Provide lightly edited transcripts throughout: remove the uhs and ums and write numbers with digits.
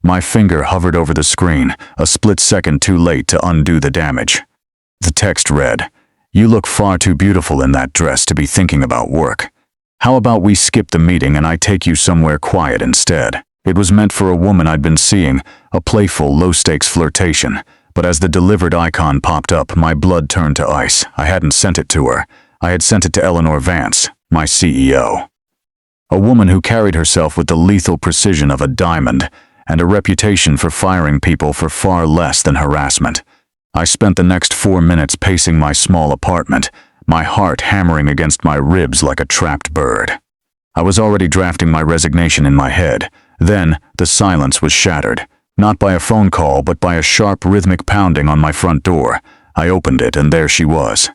My finger hovered over the screen, a split second too late to undo the damage. The text read, "You look far too beautiful in that dress to be thinking about work. How about we skip the meeting and I take you somewhere quiet instead?" It was meant for a woman I'd been seeing, a playful, low-stakes flirtation. But as the delivered icon popped up, my blood turned to ice. I hadn't sent it to her. I had sent it to Eleanor Vance, my CEO. A woman who carried herself with the lethal precision of a diamond, and a reputation for firing people for far less than harassment. I spent the next 4 minutes pacing my small apartment, my heart hammering against my ribs like a trapped bird. I was already drafting my resignation in my head. Then, the silence was shattered, not by a phone call but by a sharp rhythmic pounding on my front door. I opened it and there she was.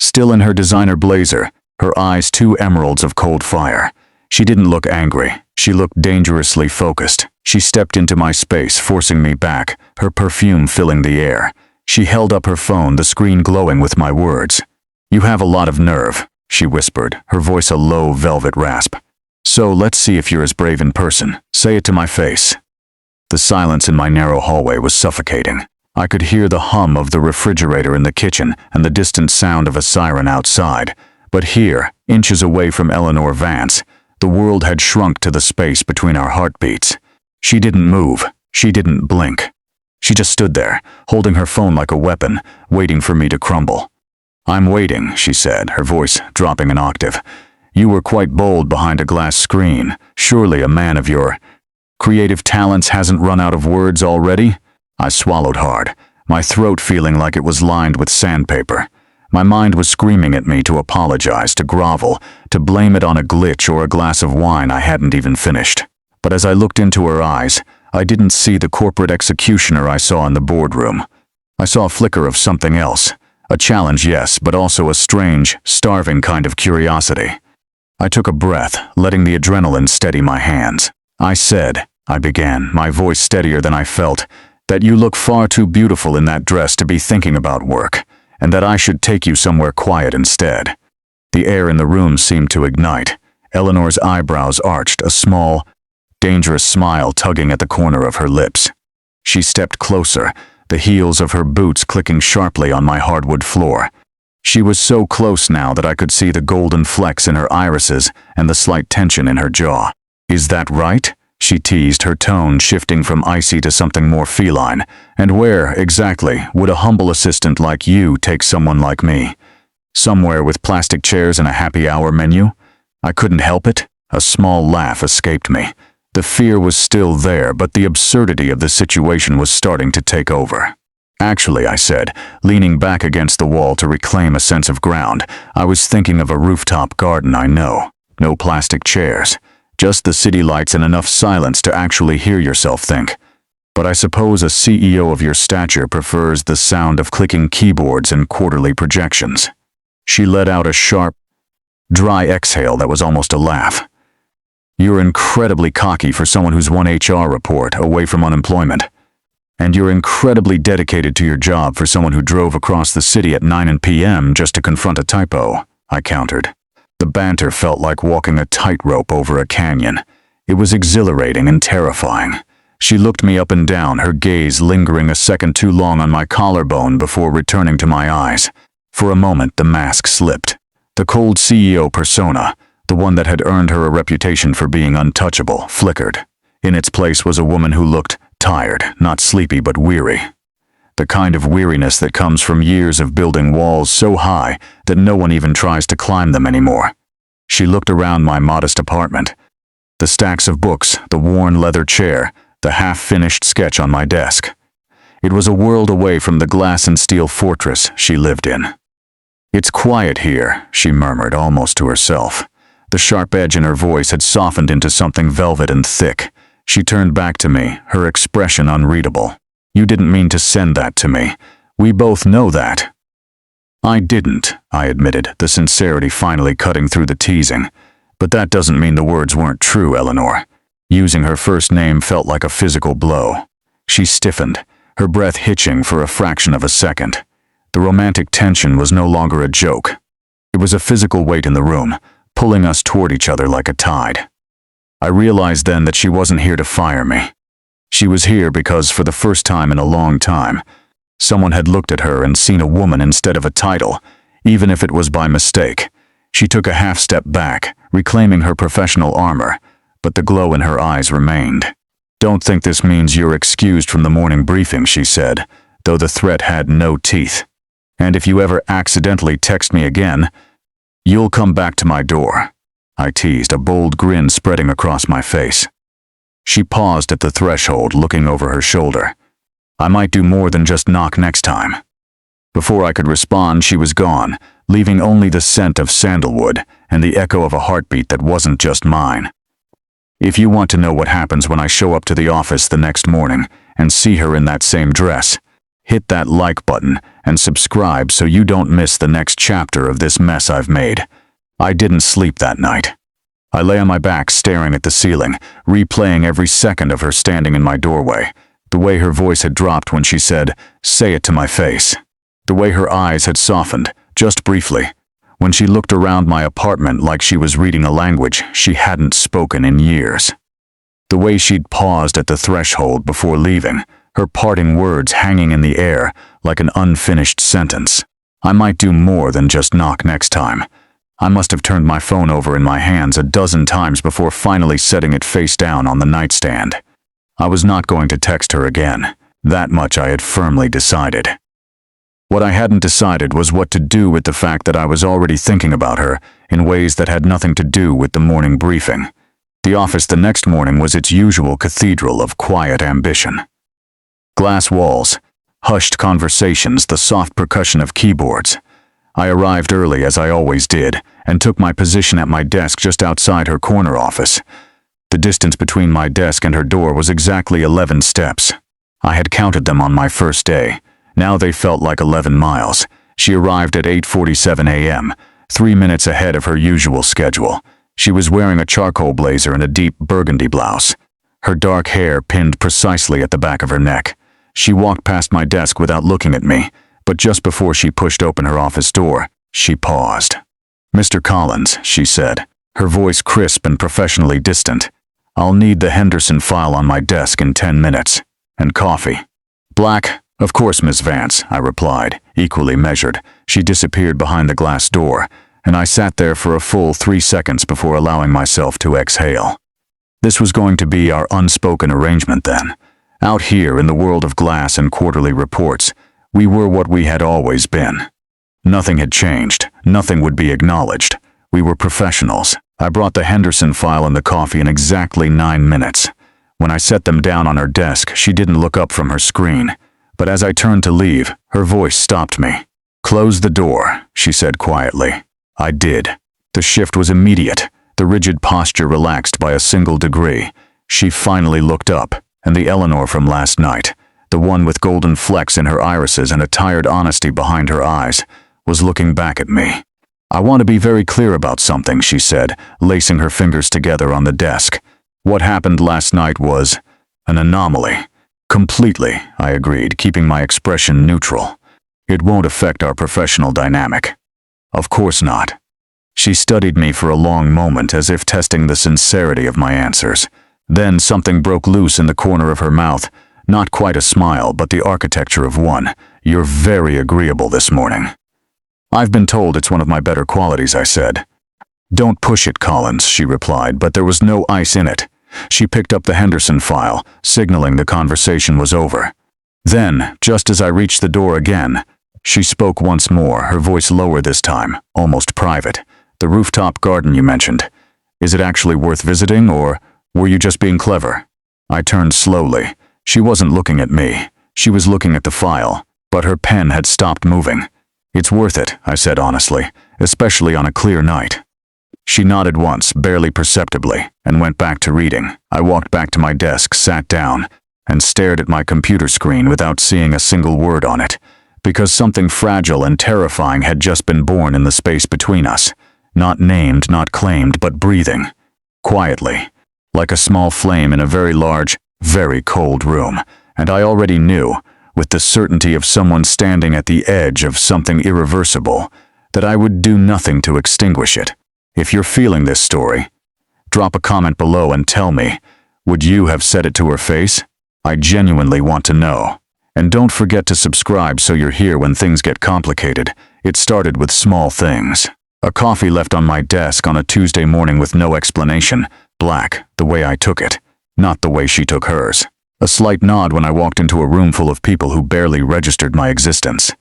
Still in her designer blazer, her eyes 2 emeralds of cold fire. She didn't look angry. She looked dangerously focused. She stepped into my space, forcing me back, her perfume filling the air. She held up her phone, the screen glowing with my words. "You have a lot of nerve," she whispered, her voice a low velvet rasp. "So let's see if you're as brave in person. Say it to my face." The silence in my narrow hallway was suffocating. I could hear the hum of the refrigerator in the kitchen and the distant sound of a siren outside. But here, inches away from Eleanor Vance, the world had shrunk to the space between our heartbeats. She didn't move. She didn't blink. She just stood there, holding her phone like a weapon, waiting for me to crumble. "I'm waiting," she said, her voice dropping an octave. "You were quite bold behind a glass screen. Surely a man of your creative talents hasn't run out of words already?" I swallowed hard, my throat feeling like it was lined with sandpaper. My mind was screaming at me to apologize, to grovel, to blame it on a glitch or a glass of wine I hadn't even finished. But as I looked into her eyes, I didn't see the corporate executioner I saw in the boardroom. I saw a flicker of something else. A challenge, yes, but also a strange, starving kind of curiosity. I took a breath, letting the adrenaline steady my hands. I began, my voice steadier than I felt, "that you look far too beautiful in that dress to be thinking about work, and that I should take you somewhere quiet instead." The air in the room seemed to ignite. Eleanor's eyebrows arched, a small, dangerous smile tugging at the corner of her lips. She stepped closer, the heels of her boots clicking sharply on my hardwood floor. She was so close now that I could see the golden flecks in her irises and the slight tension in her jaw. "Is that right?" she teased, her tone shifting from icy to something more feline. "And where, exactly, would a humble assistant like you take someone like me? Somewhere with plastic chairs and a happy hour menu?" I couldn't help it. A small laugh escaped me. The fear was still there, but the absurdity of the situation was starting to take over. "Actually," I said, leaning back against the wall to reclaim a sense of ground, "I was thinking of a rooftop garden, I know. No plastic chairs. Just the city lights and enough silence to actually hear yourself think. But I suppose a CEO of your stature prefers the sound of clicking keyboards and quarterly projections." She let out a sharp, dry exhale that was almost a laugh. "You're incredibly cocky for someone who's one HR report away from unemployment. And you're incredibly dedicated to your job for someone who drove across the city at 9 p.m. just to confront a typo," I countered. The banter felt like walking a tightrope over a canyon. It was exhilarating and terrifying. She looked me up and down, her gaze lingering a second too long on my collarbone before returning to my eyes. For a moment, the mask slipped. The cold CEO persona, the one that had earned her a reputation for being untouchable, flickered. In its place was a woman who looked tired, not sleepy but weary. The kind of weariness that comes from years of building walls so high that no one even tries to climb them anymore. She looked around my modest apartment. The stacks of books, the worn leather chair, the half-finished sketch on my desk. It was a world away from the glass and steel fortress she lived in. "It's quiet here," she murmured, almost to herself. The sharp edge in her voice had softened into something velvet and thick. She turned back to me, her expression unreadable. "You didn't mean to send that to me. We both know that." "I didn't," I admitted, the sincerity finally cutting through the teasing. "But that doesn't mean the words weren't true, Eleanor." Using her first name felt like a physical blow. She stiffened, her breath hitching for a fraction of a second. The romantic tension was no longer a joke. It was a physical weight in the room, pulling us toward each other like a tide. I realized then that she wasn't here to fire me. She was here because, for the first time in a long time, someone had looked at her and seen a woman instead of a title, even if it was by mistake. She took a half step back, reclaiming her professional armor, but the glow in her eyes remained. "Don't think this means you're excused from the morning briefing," she said, though the threat had no teeth. "And if you ever accidentally text me again, you'll come back to my door," I teased, a bold grin spreading across my face. She paused at the threshold, looking over her shoulder. "I might do more than just knock next time." Before I could respond, she was gone, leaving only the scent of sandalwood and the echo of a heartbeat that wasn't just mine. If you want to know what happens when I show up to the office the next morning and see her in that same dress, hit that like button and subscribe so you don't miss the next chapter of this mess I've made. I didn't sleep that night. I lay on my back staring at the ceiling, replaying every second of her standing in my doorway, the way her voice had dropped when she said, "Say it to my face." The way her eyes had softened, just briefly, when she looked around my apartment like she was reading a language she hadn't spoken in years. The way she'd paused at the threshold before leaving, her parting words hanging in the air like an unfinished sentence. I might do more than just knock next time. I must have turned my phone over in my hands a dozen times before finally setting it face down on the nightstand. I was not going to text her again. That much I had firmly decided. What I hadn't decided was what to do with the fact that I was already thinking about her in ways that had nothing to do with the morning briefing. The office the next morning was its usual cathedral of quiet ambition. Glass walls, hushed conversations, the soft percussion of keyboards. I arrived early, as I always did, and took my position at my desk just outside her corner office. The distance between my desk and her door was exactly 11 steps. I had counted them on my first day. Now they felt like 11 miles. She arrived at 8:47 a.m., 3 minutes ahead of her usual schedule. She was wearing a charcoal blazer and a deep burgundy blouse, her dark hair pinned precisely at the back of her neck. She walked past my desk without looking at me, but just before she pushed open her office door, she paused. "Mr. Collins," she said, her voice crisp and professionally distant. "I'll need the Henderson file on my desk in 10 minutes. And coffee." "Black?" "Of course, Miss Vance," I replied, equally measured. She disappeared behind the glass door, and I sat there for a full 3 seconds before allowing myself to exhale. This was going to be our unspoken arrangement then. Out here in the world of glass and quarterly reports, we were what we had always been. Nothing had changed. Nothing would be acknowledged. We were professionals. I brought the Henderson file and the coffee in exactly 9 minutes. When I set them down on her desk, she didn't look up from her screen. But as I turned to leave, her voice stopped me. "Close the door," she said quietly. I did. The shift was immediate, the rigid posture relaxed by a single degree. She finally looked up, and the Eleanor from last night, the one with golden flecks in her irises and a tired honesty behind her eyes, was looking back at me. "I want to be very clear about something," she said, lacing her fingers together on the desk. "What happened last night was an anomaly." "Completely," I agreed, keeping my expression neutral. "It won't affect our professional dynamic." "Of course not." She studied me for a long moment, as if testing the sincerity of my answers. Then something broke loose in the corner of her mouth, not quite a smile, but the architecture of one. "You're very agreeable this morning." "I've been told it's one of my better qualities," I said. "Don't push it, Collins," she replied, but there was no ice in it. She picked up the Henderson file, signaling the conversation was over. Then, just as I reached the door again, she spoke once more, her voice lower this time, almost private. "The rooftop garden you mentioned. Is it actually worth visiting, or were you just being clever?" I turned slowly. She wasn't looking at me. She was looking at the file, but her pen had stopped moving. "It's worth it," I said honestly, "especially on a clear night." She nodded once, barely perceptibly, and went back to reading. I walked back to my desk, sat down, and stared at my computer screen without seeing a single word on it, because something fragile and terrifying had just been born in the space between us. Not named, not claimed, but breathing. Quietly, like a small flame in a very large, very cold room. And I already knew, with the certainty of someone standing at the edge of something irreversible, that I would do nothing to extinguish it. If you're feeling this story, drop a comment below and tell me, would you have said it to her face? I genuinely want to know. And don't forget to subscribe so you're here when things get complicated. It started with small things. A coffee left on my desk on a Tuesday morning with no explanation. Black, the way I took it, not the way she took hers. A slight nod when I walked into a room full of people who barely registered my existence.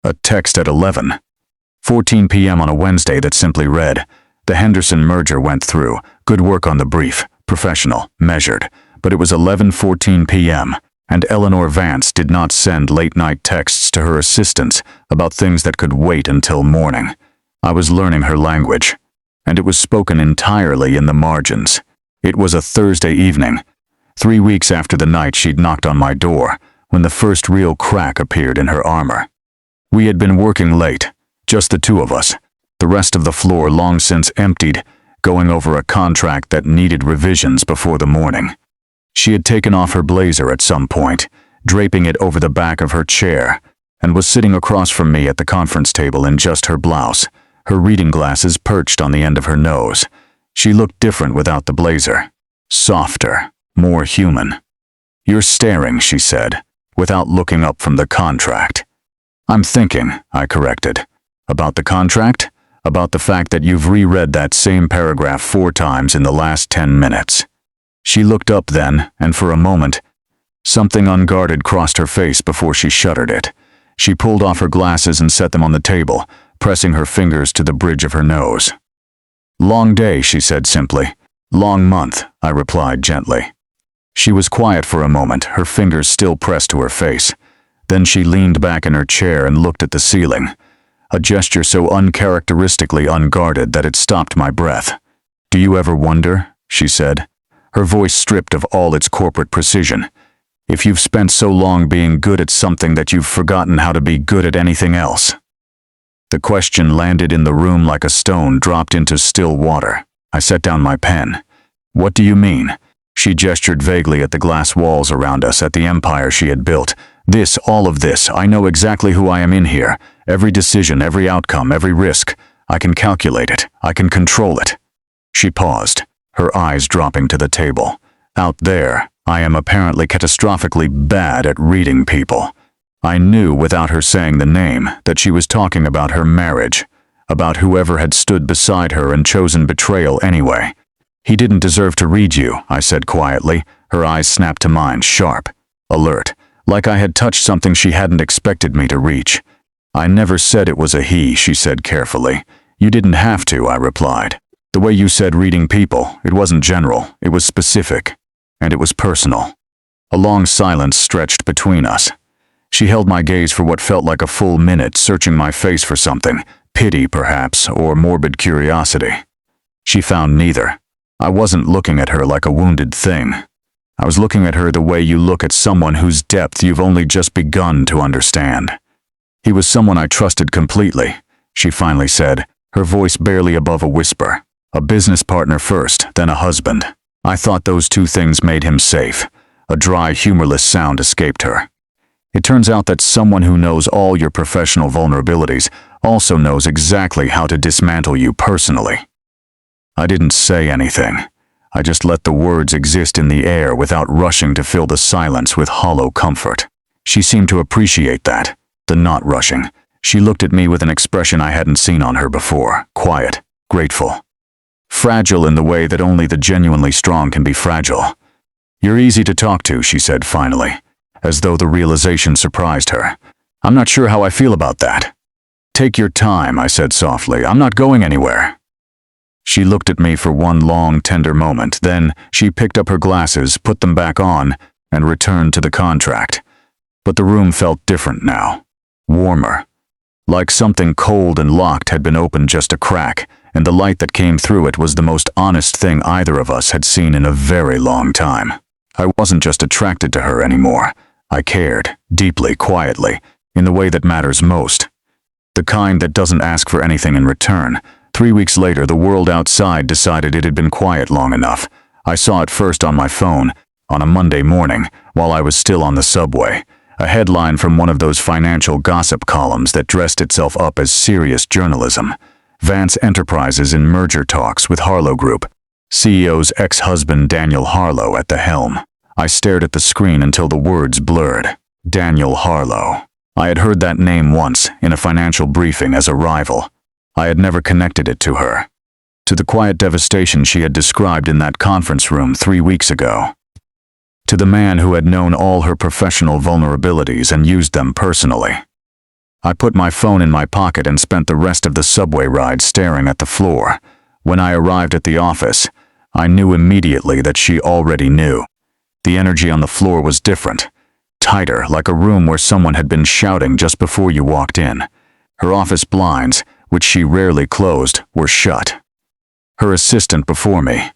A text at 11:14 p.m. on a Wednesday that simply read, "The Henderson merger went through. Good work on the brief. Professional, measured." But it was 11:14 p.m., and Eleanor Vance did not send late-night texts to her assistants about things that could wait until morning. I was learning her language, and it was spoken entirely in the margins. It was a Thursday evening, 3 weeks after the night she'd knocked on my door, when the first real crack appeared in her armor. We had been working late, just the two of us, the rest of the floor long since emptied, going over a contract that needed revisions before the morning. She had taken off her blazer at some point, draping it over the back of her chair, and was sitting across from me at the conference table in just her blouse, her reading glasses perched on the end of her nose. She looked different without the blazer. Softer, more human. "You're staring," she said, without looking up from the contract. "I'm thinking," I corrected. "About the contract? About the fact that you've reread that same paragraph 4 times in the last 10 minutes. She looked up then, and for a moment, something unguarded crossed her face before she shuttered it. She pulled off her glasses and set them on the table, pressing her fingers to the bridge of her nose. "Long day," she said simply. "Long month," I replied gently. She was quiet for a moment, her fingers still pressed to her face. Then she leaned back in her chair and looked at the ceiling, a gesture so uncharacteristically unguarded that it stopped my breath. "Do you ever wonder?" she said, her voice stripped of all its corporate precision. "If you've spent so long being good at something that you've forgotten how to be good at anything else?" The question landed in the room like a stone dropped into still water. I set down my pen. "What do you mean?" She gestured vaguely at the glass walls around us, at the empire she had built. All of this, I know exactly who I am in here. Every decision, every outcome, every risk. I can calculate it. I can control it." She paused, her eyes dropping to the table. "Out there, I am apparently catastrophically bad at reading people." I knew without her saying the name that she was talking about her marriage, about whoever had stood beside her and chosen betrayal anyway. "He didn't deserve to read you," I said quietly. Her eyes snapped to mine, sharp, alert, like I had touched something she hadn't expected me to reach. "I never said it was a he," she said carefully. "You didn't have to," I replied. "The way you said reading people, it wasn't general, it was specific, and it was personal." A long silence stretched between us. She held my gaze for what felt like a full minute, searching my face for something, pity perhaps, or morbid curiosity. She found neither. I wasn't looking at her like a wounded thing. I was looking at her the way you look at someone whose depth you've only just begun to understand. "He was someone I trusted completely," she finally said, her voice barely above a whisper. "A business partner first, then a husband. I thought those 2 things made him safe." A dry, humorless sound escaped her. "It turns out that someone who knows all your professional vulnerabilities also knows exactly how to dismantle you personally." I didn't say anything. I just let the words exist in the air without rushing to fill the silence with hollow comfort. She seemed to appreciate that, the not rushing. She looked at me with an expression I hadn't seen on her before, quiet, grateful. Fragile in the way that only the genuinely strong can be fragile. "You're easy to talk to," she said finally, as though the realization surprised her. "I'm not sure how I feel about that." "Take your time," I said softly. "I'm not going anywhere." She looked at me for one long, tender moment. Then she picked up her glasses, put them back on, and returned to the contract. But the room felt different now. Warmer. Like something cold and locked had been opened just a crack, and the light that came through it was the most honest thing either of us had seen in a very long time. I wasn't just attracted to her anymore. I cared, deeply, quietly, in the way that matters most. The kind that doesn't ask for anything in return. 3 weeks later, the world outside decided it had been quiet long enough. I saw it first on my phone, on a Monday morning, while I was still on the subway. A headline from one of those financial gossip columns that dressed itself up as serious journalism. Vance Enterprises in merger talks with Harlow Group. CEO's ex-husband Daniel Harlow at the helm. I stared at the screen until the words blurred. Daniel Harlow. I had heard that name once, in a financial briefing, as a rival. I had never connected it to her. To the quiet devastation she had described in that conference room 3 weeks ago. To the man who had known all her professional vulnerabilities and used them personally. I put my phone in my pocket and spent the rest of the subway ride staring at the floor. When I arrived at the office, I knew immediately that she already knew. The energy on the floor was different. Tighter, like a room where someone had been shouting just before you walked in. Her office blinds, which she rarely closed, were shut. Her assistant before me,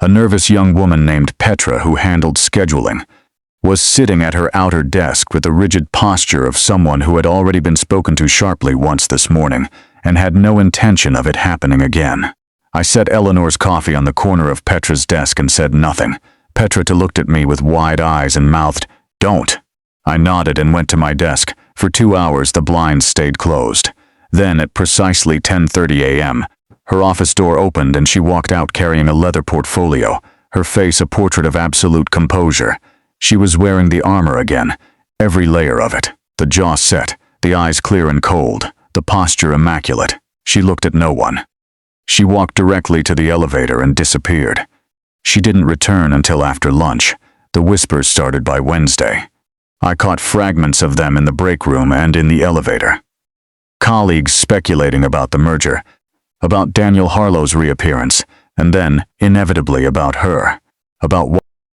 a nervous young woman named Petra who handled scheduling, was sitting at her outer desk with the rigid posture of someone who had already been spoken to sharply once this morning and had no intention of it happening again. I set Eleanor's coffee on the corner of Petra's desk and said nothing. Petra looked at me with wide eyes and mouthed, "Don't." I nodded and went to my desk. For 2 hours the blinds stayed closed. Then, at precisely 10:30 a.m., her office door opened and she walked out carrying a leather portfolio, her face a portrait of absolute composure. She was wearing the armor again, every layer of it, the jaw set, the eyes clear and cold, the posture immaculate. She looked at no one. She walked directly to the elevator and disappeared. She didn't return until after lunch. The whispers started by Wednesday. I caught fragments of them in the break room and in the elevator. Colleagues speculating about the merger, about Daniel Harlow's reappearance, and then, inevitably, about her, about what